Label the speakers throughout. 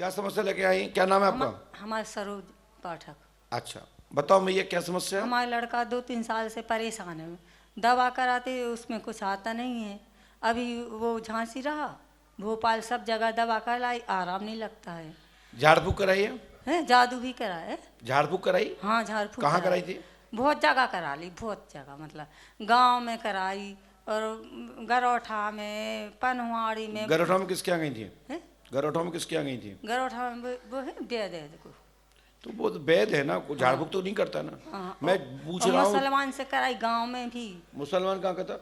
Speaker 1: क्या समस्या लेके आई? क्या नाम है आपका?
Speaker 2: हमारा सरोज पाठक।
Speaker 1: अच्छा, बताओ मैया क्या समस्या है?
Speaker 2: हमारा लड़का 2-3 साल से परेशान है। दवा कराते उसमें कुछ आता नहीं है। अभी वो झांसी रहा, भोपाल, सब जगह दवा कराई, आराम नहीं लगता है।
Speaker 1: झाड़ फूक कराई है?
Speaker 2: जादू भी करा है।
Speaker 1: झाड़ फूक कराई?
Speaker 2: हाँ, झाड़ फूक
Speaker 1: कहाँ कराई थी?
Speaker 2: बहुत जगह करा ली, बहुत जगह, मतलब गांव में कराई और गरौठा में, पनवाड़ी में।
Speaker 1: गरौठा में किसके यहाँ गई थी?
Speaker 2: है?
Speaker 1: गरौठा में किसके यहाँ गई थी?
Speaker 2: गरौठा में वो है वैद है देखो।
Speaker 1: तो वो वैद है ना, कोई झाड़ फूक तो नहीं करता ना।
Speaker 2: हाँ,
Speaker 1: मैं पूछ रहा हूँ।
Speaker 2: मुसलमान से कराई गांव में भी।
Speaker 1: मुसलमान कहाँ कहता?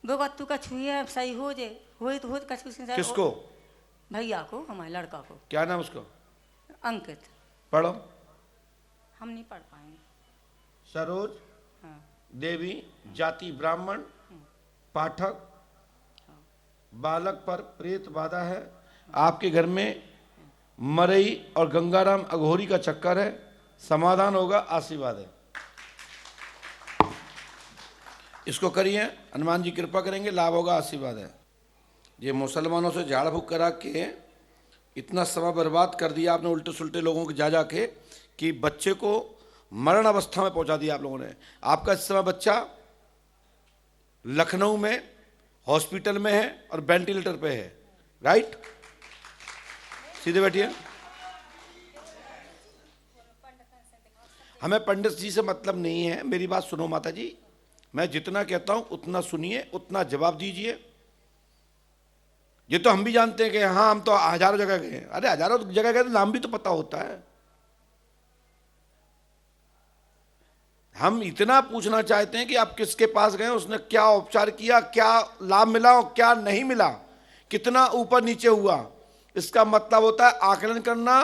Speaker 2: वो कत्तू का छुए सही हो जाए, हो तो कछु से।
Speaker 1: किसको?
Speaker 2: भैया को, हमारे लड़का को।
Speaker 1: क्या नाम उसको?
Speaker 2: अंकित।
Speaker 1: पढ़ो।
Speaker 2: हम नहीं पढ़ पाएंगे।
Speaker 1: सरोज
Speaker 2: हाँ।
Speaker 1: देवी, जाति ब्राह्मण, पाठक, बालक पर प्रेत बाधा है, आपके घर में मरई और गंगाराम अघोरी का चक्कर है, समाधान होगा, आशीर्वाद है। इसको करिए, हनुमान जी कृपा करेंगे, लाभ होगा, आशीर्वाद है। ये मुसलमानों से झाड़ फूक करा के इतना समय बर्बाद कर दिया आपने, उल्टे सुल्टे लोगों के जा के, कि बच्चे को मरण अवस्था में पहुंचा दिया आप लोगों ने। आपका इस समय बच्चा लखनऊ में हॉस्पिटल में है और वेंटिलेटर पे है, राइट? सीधे बैठिए। हमें पंडित जी से मतलब नहीं है, मेरी बात सुनो माता जी। मैं जितना कहता हूं उतना सुनिए, उतना जवाब दीजिए। ये तो हम भी जानते हैं कि हाँ, हम तो हजारों जगह गए। अरे हजारों जगह गए तो नाम भी तो पता होता है। हम इतना पूछना चाहते हैं कि आप किसके पास गए, उसने क्या उपचार किया, क्या लाभ मिला और क्या नहीं मिला, कितना ऊपर नीचे हुआ। इसका मतलब होता है आकलन करना।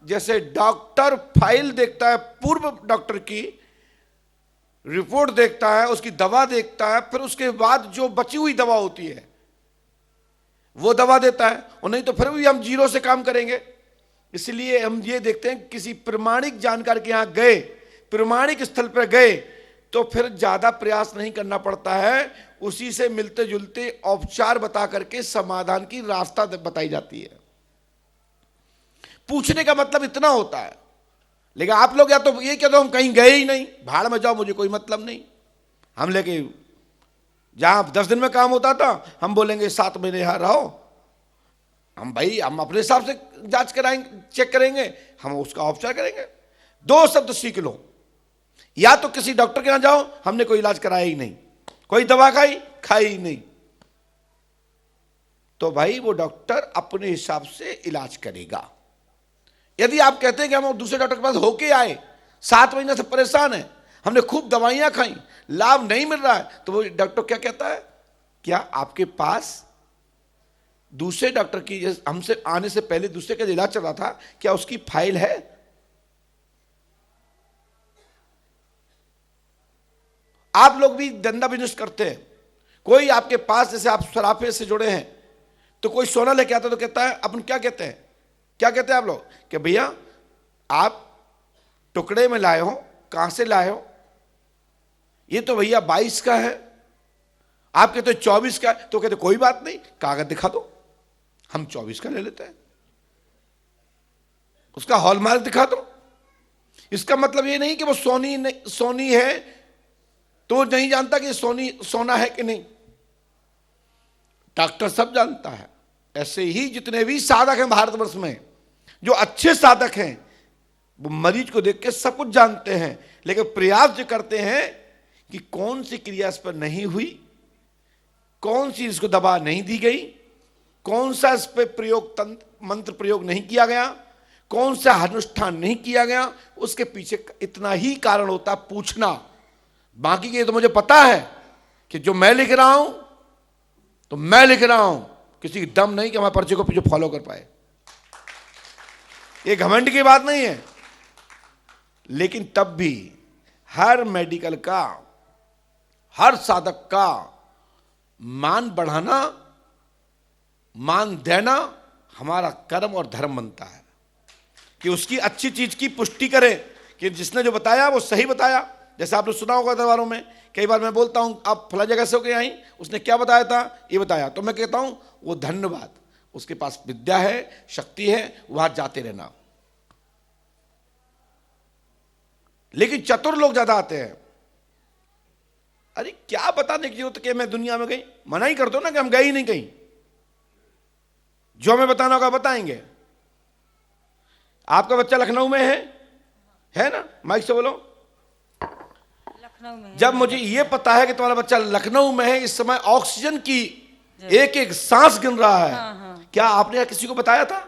Speaker 1: जैसे डॉक्टर फाइल देखता है, पूर्व डॉक्टर की रिपोर्ट देखता है, उसकी दवा देखता है, फिर उसके बाद जो बची हुई दवा होती है वो दवा देता है, और नहीं तो फिर भी हम जीरो से काम करेंगे। इसलिए हम ये देखते हैं किसी प्रमाणिक जानकार के यहां गए, प्रमाणिक स्थल पर गए, तो फिर ज्यादा प्रयास नहीं करना पड़ता है, उसी से मिलते जुलते उपचार बता करके समाधान की रास्ता बताई जाती है। पूछने का मतलब इतना होता है। लेकिन आप लोग या तो ये कह दो हम कहीं गए ही नहीं, भाड़ में जाओ, मुझे कोई मतलब नहीं। हम लेके जहां 10 दिन में काम होता था, हम बोलेंगे 7 महीने यहां रहो। हम भाई, हम अपने हिसाब से जांच कराएंगे, चेक करेंगे, हम उसका उपचार करेंगे। 2 शब्द सीख लो, या तो किसी डॉक्टर के यहां जाओ, हमने कोई इलाज कराया ही नहीं, कोई दवा खाई ही नहीं, तो भाई वो डॉक्टर अपने हिसाब से इलाज करेगा। यदि आप कहते हैं कि हम दूसरे डॉक्टर के पास होके आए, 7 महीने से परेशान है, हमने खूब दवाइयां खाई, लाभ नहीं मिल रहा है, तो वो डॉक्टर क्या कहता है, क्या आपके पास दूसरे डॉक्टर की, हमसे आने से पहले दूसरे का इलाज चल रहा था, क्या उसकी फाइल है? आप लोग भी धंधा बिजनेस करते हैं। कोई आपके पास, जैसे आप सराफे से जुड़े हैं, तो कोई सोना लेके आता तो कहता है, अपन क्या कहते हैं, क्या कहते हैं आप लोग, कि भैया आप टुकड़े में लाए हो, कहां से लाए हो? ये तो भैया 22 का है। आप कहते हो 24 का है, तो कहते कोई बात नहीं, कागज दिखा दो, हम 24 का ले लेते हैं, उसका हॉलमार्क दिखा दो। इसका मतलब ये नहीं कि वो सोनी है तो नहीं जानता कि सोना है कि नहीं। डॉक्टर सब जानता है। ऐसे ही जितने भी साधक हैं भारतवर्ष में, जो अच्छे साधक हैं, वो मरीज को देख के सब कुछ जानते हैं, लेकिन प्रयास जो करते हैं कि कौन सी क्रिया इस पर नहीं हुई, कौन सी इसको दवा नहीं दी गई, कौन सा इस पर प्रयोग मंत्र प्रयोग नहीं किया गया, कौन सा अनुष्ठान नहीं किया गया, उसके पीछे इतना ही कारण होता है पूछना। बाकी के तो मुझे पता है कि जो मैं लिख रहा हूं तो मैं लिख रहा हूं, किसी की दम नहीं कि हमारे पर्चे को पीछे फॉलो कर पाए। ये घमंड की बात नहीं है, लेकिन तब भी हर मेडिकल का, हर साधक का मान बढ़ाना, मान देना हमारा कर्म और धर्म बनता है, कि उसकी अच्छी चीज की पुष्टि करें कि जिसने जो बताया वो सही बताया। जैसे आपने सुना होगा दरबारों में, कई बार मैं बोलता हूं आप फला जगह से होके आई, उसने क्या बताया था, ये बताया, तो मैं कहता हूं वो धन्यवाद, उसके पास विद्या है, शक्ति है, वहां जाते रहना। लेकिन चतुर लोग ज्यादा आते हैं। अरे क्या बताने की जरूरत कि मैं दुनिया में गई, मना ही कर दो ना कि हम गए ही नहीं कहीं। जो हमें बताना होगा बताएंगे। आपका बच्चा लखनऊ में है ना? माइक से बोलो।
Speaker 2: लखनऊ में है।
Speaker 1: जब मुझे ये पता है कि तुम्हारा बच्चा लखनऊ में है, इस समय ऑक्सीजन की एक एक सांस गिन रहा है।
Speaker 2: हाँ, हाँ।
Speaker 1: क्या आपने किसी को बताया था?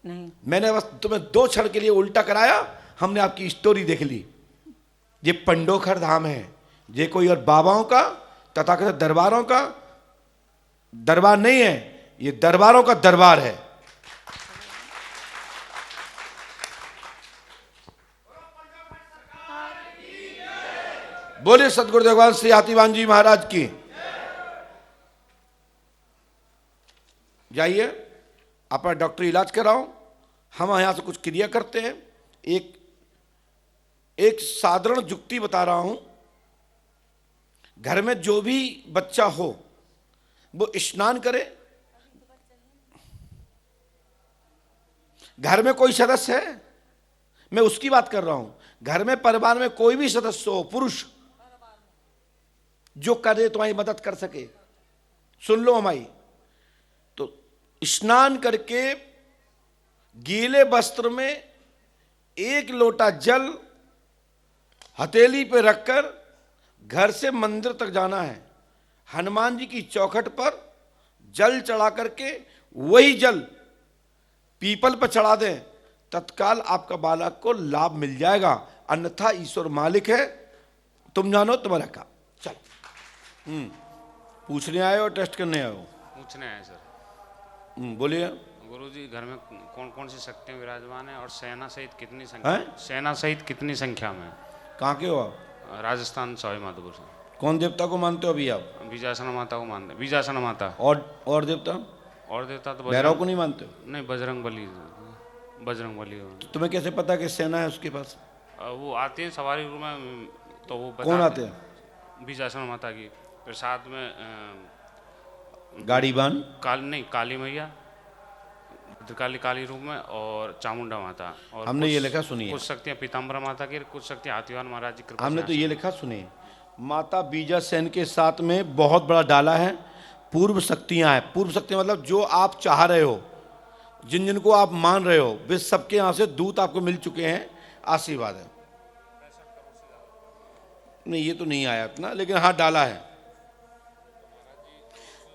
Speaker 2: नहीं।
Speaker 1: मैंने बस तुम्हें 2 क्षण के लिए उल्टा कराया, हमने आपकी स्टोरी देख ली। ये पंडोखर धाम है, ये कोई और बाबाओं का तथाकथित दरबारों का दरबार नहीं है, ये दरबारों का दरबार है। बोले सतगुरु भगवान श्री हाथीवान जी महाराज की। जाइए अपना डॉक्टरी इलाज कराओ। हम यहां से कुछ क्रिया करते हैं। एक साधारण युक्ति बता रहा हूं। घर में जो भी बच्चा हो वो स्नान करे। घर में कोई सदस्य है, मैं उसकी बात कर रहा हूं। घर में परिवार में कोई भी सदस्य हो, पुरुष, जो करे तुम्हारी मदद कर सके, सुन लो हमारी, तो स्नान करके गीले वस्त्र में 1 लोटा जल हथेली पे रखकर घर से मंदिर तक जाना है। हनुमान जी की चौखट पर जल चढ़ा करके वही जल पीपल पर चढ़ा दें, तत्काल आपका बालक को लाभ मिल जाएगा। अन्यथा ईश्वर मालिक है, तुम जानो तुम्हारा काम। चलो। पूछने आए हो, टेस्ट करने आए हो?
Speaker 3: पूछने आए सर।
Speaker 1: बोलिए।
Speaker 3: गुरुजी, घर में कौन कौन सी शक्तियां विराजमान है और सेना सहित कितनी संख्या
Speaker 1: हैं?
Speaker 3: सेना सहित कितनी संख्या में?
Speaker 1: कहाँ के हो आप?
Speaker 3: राजस्थान सवाई माधोपुर से।
Speaker 1: कौन देवता को मानते हो अभी आप?
Speaker 3: बीजासन माता को मानते, बीजासन माता।
Speaker 1: और देवता?
Speaker 3: और देवता तो
Speaker 1: भैरव को नहीं मानते हो?
Speaker 3: नहीं, बजरंग बली। बजरंग बली।
Speaker 1: तुम्हें कैसे पता कि सेना है उसके पास?
Speaker 3: वो आती है सवारी रूम में, तो वो
Speaker 1: कौन आते हैं?
Speaker 3: बीजासन माता की। फिर साथ में
Speaker 1: गाड़ी बान?
Speaker 3: काली मैया, काली रूप में, और चामुंडा माता। और
Speaker 1: हमने ये लिखा सुनिए,
Speaker 3: कुछ शक्तियां पीताम्बरा माता की, कुछ शक्तियां हाथीवान महाराज की कृपा।
Speaker 1: हमने तो ये लिखा सुनिए, माता बीजा सेन के साथ में बहुत बड़ा डाला है। पूर्व शक्तियां हैं। पूर्व शक्तियां मतलब जो आप चाह रहे हो, जिन जिनको आप मान रहे हो, वे सबके यहाँ से दूत आपको मिल चुके हैं। आशीर्वाद है। नहीं, ये तो नहीं आया इतना, लेकिन हाँ डाला है।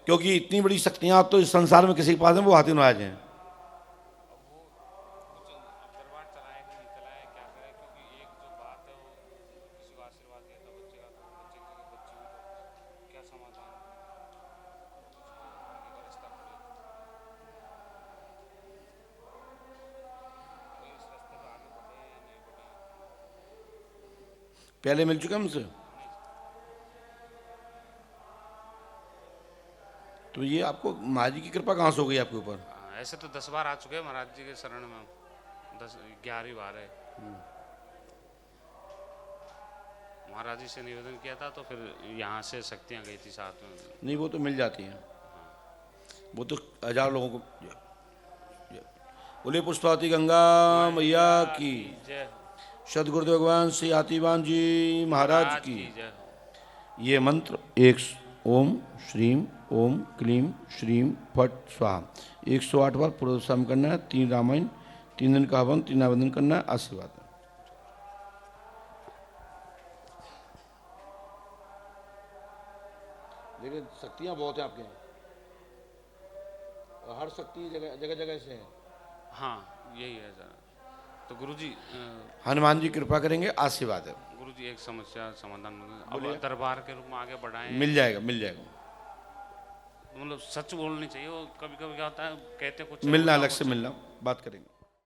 Speaker 1: क्योंकि इतनी बड़ी शक्तियां तो इस संसार में किसी के पास है, वो हाथी महाराज हैं। पहले मिल चुका हमसे, तो ये आपको महाराज जी की कृपा कहाँ से हो गई आपके ऊपर?
Speaker 3: ऐसे तो 10 बार आ चुके हैं महाराज जी के शरण में। 11वीं बार है। महाराज जी से निवेदन किया था, तो फिर यहाँ से शक्तियाँ गई थी साथ में।
Speaker 1: नहीं, वो तो मिल जाती हैं, वो तो 1000 लोगों को। बोले पुष्पावती गंगा मैया की
Speaker 3: जय।
Speaker 1: सदगुरुदेव भगवान श्री हाथीवान जी महाराज की।
Speaker 3: जय।
Speaker 1: ये मंत्र 1 ओम श्रीम ओम क्लीम श्रीम फट स्वाहा 108 बार पूर्व शाम करना है। 3 रामायण, 3 दिन का हवन, 3 आवेदन करना है। आशीर्वाद। लेकिन शक्तियां बहुत हैं आपके यहाँ, और हर शक्ति जगह जगह जगह से है।
Speaker 3: हाँ, यही है सर। तो गुरुजी,
Speaker 1: हनुमान जी कृपा करेंगे। आशीर्वाद है।
Speaker 3: गुरुजी, एक समस्या समाधान अब दरबार के रूप में आगे बढ़ाएं।
Speaker 1: मिल जाएगा, मिल जाएगा।
Speaker 3: मतलब सच बोलनी चाहिए। वो कभी कभी क्या होता है, कहते कुछ,
Speaker 1: मिलना, अलग से मिलना, बात करेंगे।